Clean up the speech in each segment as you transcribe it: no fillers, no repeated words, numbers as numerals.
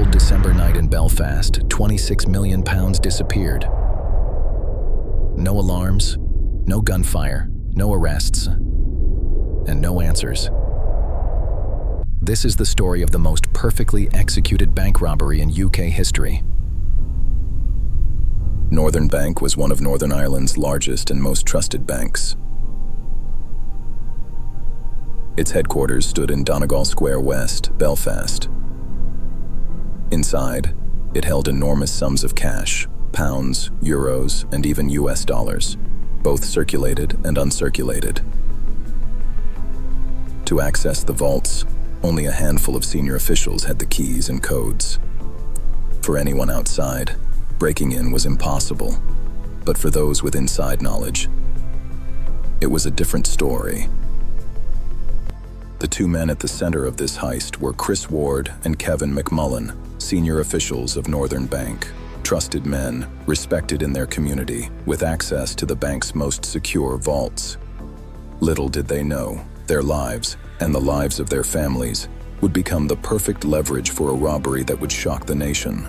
cold December night in Belfast, £26 million disappeared. No alarms, no gunfire, no arrests, and no answers. This is the story of the most perfectly executed bank robbery in UK history. Northern Bank was one of Northern Ireland's largest and most trusted banks. Its headquarters stood in Donegal Square West, Belfast. Inside, it held enormous sums of cash, pounds, euros, and even US dollars, both circulated and uncirculated. To access the vaults, only a handful of senior officials had the keys and codes. For anyone outside, breaking in was impossible, but for those with inside knowledge, it was a different story. The two men at the center of this heist were Chris Ward and Kevin McMullen, senior officials of Northern Bank, trusted men, respected in their community, with access to the bank's most secure vaults. Little did they know, their lives, and the lives of their families, would become the perfect leverage for a robbery that would shock the nation.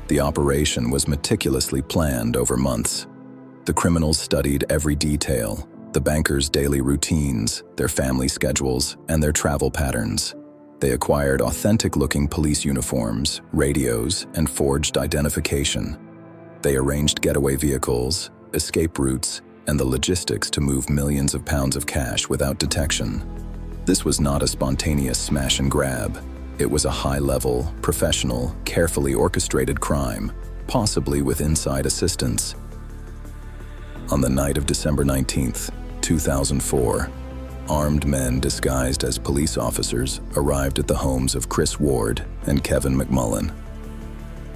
The operation was meticulously planned over months. The criminals studied every detail, the bankers' daily routines, their family schedules, and their travel patterns. They acquired authentic-looking police uniforms, radios, and forged identification. They arranged getaway vehicles, escape routes, and the logistics to move millions of pounds of cash without detection. This was not a spontaneous smash and grab. It was a high-level, professional, carefully orchestrated crime, possibly with inside assistance. On the night of December 19th, 2004, armed men disguised as police officers arrived at the homes of Chris Ward and Kevin McMullen.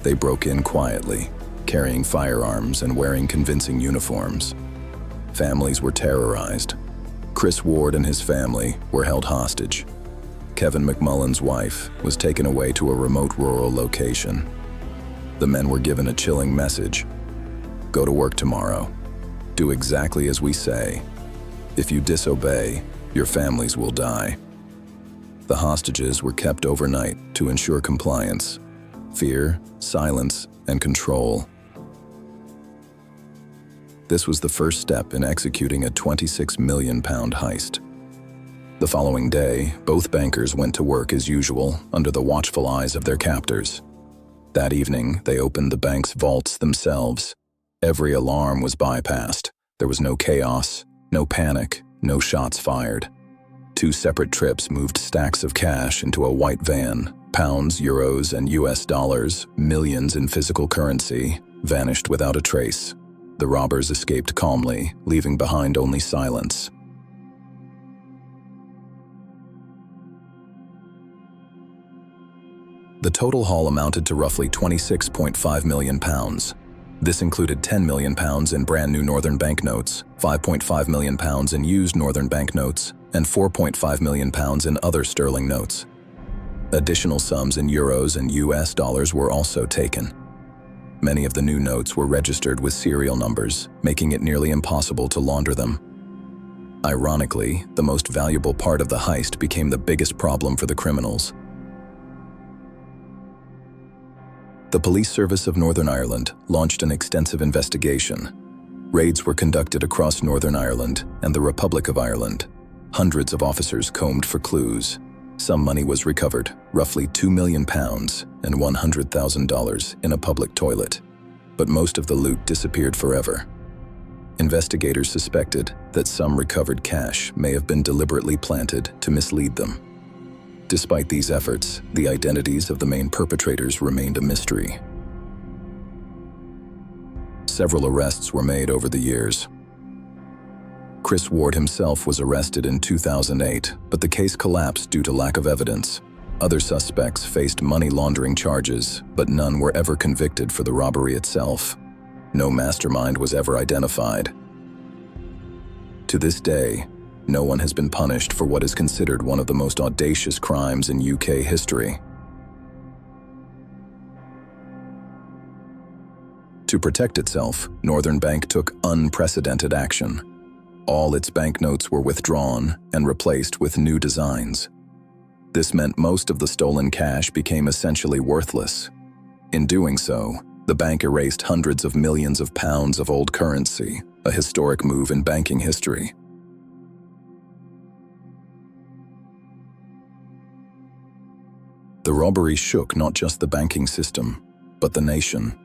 They broke in quietly, carrying firearms and wearing convincing uniforms. Families were terrorized. Chris Ward and his family were held hostage. Kevin McMullen's wife was taken away to a remote rural location. The men were given a chilling message: go to work tomorrow. Do exactly as we say. If you disobey, your families will die. The hostages were kept overnight to ensure compliance, fear, silence, and control. This was the first step in executing a £26 million heist. The following day, both bankers went to work as usual under the watchful eyes of their captors. That evening, they opened the bank's vaults themselves. Every alarm was bypassed. There was no chaos, no panic, no shots fired. Two separate trips moved stacks of cash into a white van. Pounds, euros, and US dollars, millions in physical currency, vanished without a trace. The robbers escaped calmly, leaving behind only silence. The total haul amounted to roughly £26.5 million. This included £10 million in brand new Northern Bank notes, £5.5 million in used Northern Bank notes, and £4.5 million in other sterling notes. Additional sums in euros and US dollars were also taken. Many of the new notes were registered with serial numbers, making it nearly impossible to launder them. Ironically, the most valuable part of the heist became the biggest problem for the criminals. The Police Service of Northern Ireland launched an extensive investigation. Raids were conducted across Northern Ireland and the Republic of Ireland. Hundreds of officers combed for clues. Some money was recovered, roughly £2 million and $100,000 in a public toilet. But most of the loot disappeared forever. Investigators suspected that some recovered cash may have been deliberately planted to mislead them. Despite these efforts, the identities of the main perpetrators remained a mystery. Several arrests were made over the years. Chris Ward himself was arrested in 2008, but the case collapsed due to lack of evidence. Other suspects faced money laundering charges, but none were ever convicted for the robbery itself. No mastermind was ever identified. To this day, no one has been punished for what is considered one of the most audacious crimes in UK history. To protect itself, Northern Bank took unprecedented action. All its banknotes were withdrawn and replaced with new designs. This meant most of the stolen cash became essentially worthless. In doing so, the bank erased hundreds of millions of pounds of old currency, a historic move in banking history. The robbery shook not just the banking system, but the nation.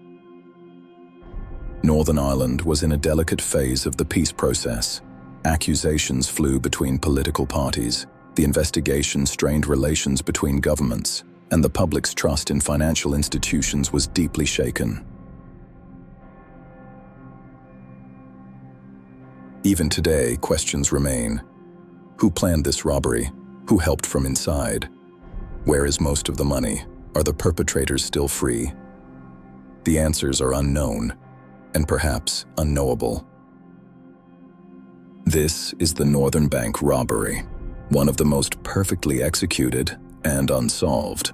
Northern Ireland was in a delicate phase of the peace process. Accusations flew between political parties, the investigation strained relations between governments, and the public's trust in financial institutions was deeply shaken. Even today, questions remain. Who planned this robbery? Who helped from inside? Where is most of the money? Are the perpetrators still free? The answers are unknown, and perhaps unknowable. This is the Northern Bank robbery, one of the most perfectly executed and unsolved.